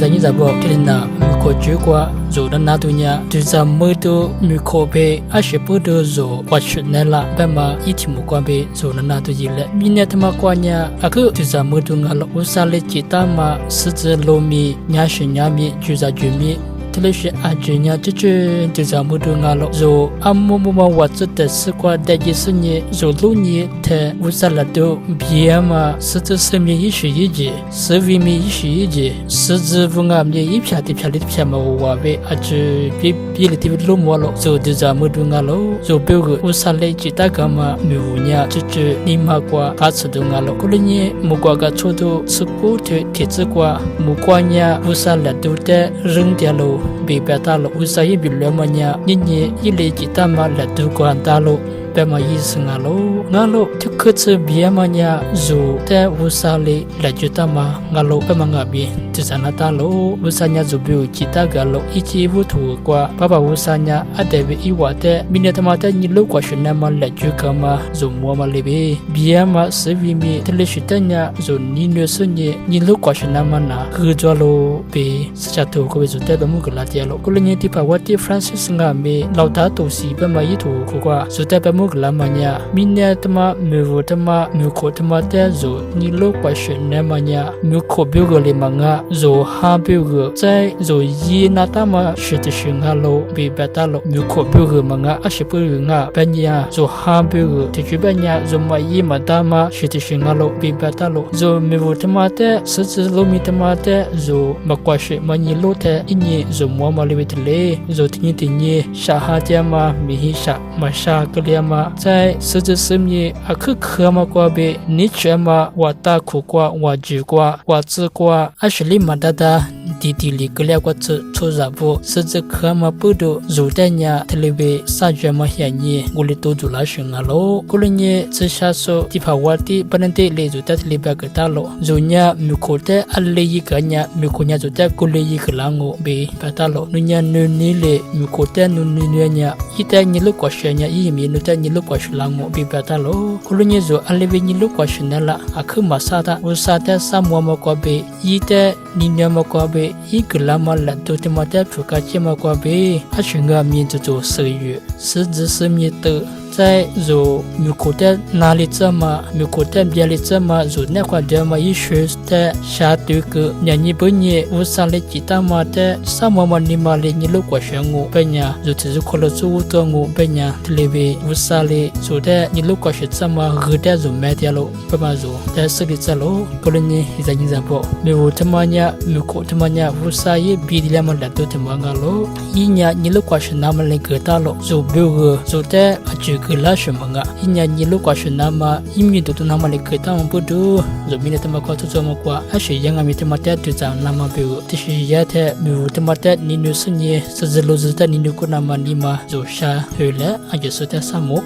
在你在不给那米可煮过，做的那多年，就在没多米可被，还是不多做，我去那了，爸妈一起木瓜被做的那多一了。明年他妈过年，阿哥就在没多俺了，我啥嘞鸡蛋嘛，狮子糯米，伢是伢米，就在煮米。特别是阿姐伢这就在木头伢了，就阿姆嘛我做的是过的就是呢，就路呢他乌萨拉都别嘛，是这上面一学一节，是外面一学一节，是这不俺们一片的片的片嘛我为阿姐别的地方路么了，就在木头伢了，就别个乌萨来几大个嘛，没有伢这你嘛过阿吃的伢了，过了呢木瓜个出头吃过铁子过木瓜伢乌萨拉都的扔掉了。被白打了，为啥也比两么年？年一来几大嘛来都管打了。白嘛意思俺喽，就可是别嘛呢，就在乌沙里来就大嘛，俺喽白嘛俺别，就在那打喽，乌沙呢就比如其他个喽，一起乌土瓜，爸爸乌沙呢，阿代表一话的，明年他妈的你路过去那么来就干嘛，就摸嘛里边，别嘛是为咩？他来去的呢，就你女生呢，你路过去那么那，合作喽，别是下头可别就代表么个拉点喽，过了年底把我的 Francis 俺没老大都是白嘛一土瓜，就代表么。Lamanya, minya tama, mewu tama, muko tama te zo, ni lo question nemanya, muko bugo le manga, zo ha bugo, zai zo yi natama, shit shinga lo, be batalo, muko bugo manga, ashipu nga, banya, zo ha bugo, tijubanya, zo ma yi madama, shit shinga lo, be batalo, zo mewu tama te, sisi lo mi tama te, zo makwashi manyi lo te, inye, zo mwama liwitile, zo tinyi, shaha tiama, mihisha, masha kaliama. 在十字上面啊，去科嘛瓜呗，你全嘛我大苦瓜，我煮瓜，我吃瓜，啊是里嘛哒哒，弟弟里个了个吃出啥不？十字科嘛不多，肉蛋呀，特别呗，啥子嘛些呢？我里都做了生啊喽，过了呢，吃下手，地怕我的不能得来做的特别个大喽，肉呢，没口的，阿来一个呢，没口呢做的过来一个啷个呗，不大喽，你呢，你嘞，没口的，你呢，一旦你路过些呢，一面你在你路过。Lango bibata lo kulunye zo alebe ni lu kwa shinela akhu masada usata samwa kwa be yite ninya kwa be iglama la to temata chuka chema kwa be ashinga mi zo seyu si zi si mi de 在就米口的哪里这么米口的别里这么就那块的嘛一学的下对个年你本年我上来几大嘛的什么嘛你嘛来你路过选我本年就只是可能做的我本年特别我上来做的你路过选这么喝的就买掉了不嘛就但是的这喽可能呢现在你在不没有他妈呀米口他妈呀我上也比的嘛来都他妈个喽一年你路过选那么来个大了就别个就的就个拉什么个一年你路过选那么一米都那么来个大么不多就明天他妈过做么过还是ยังมี他妈的就这那么别个这是也的没有他妈的你女生也是路子的你如果那么你嘛就下回来还就是的啥么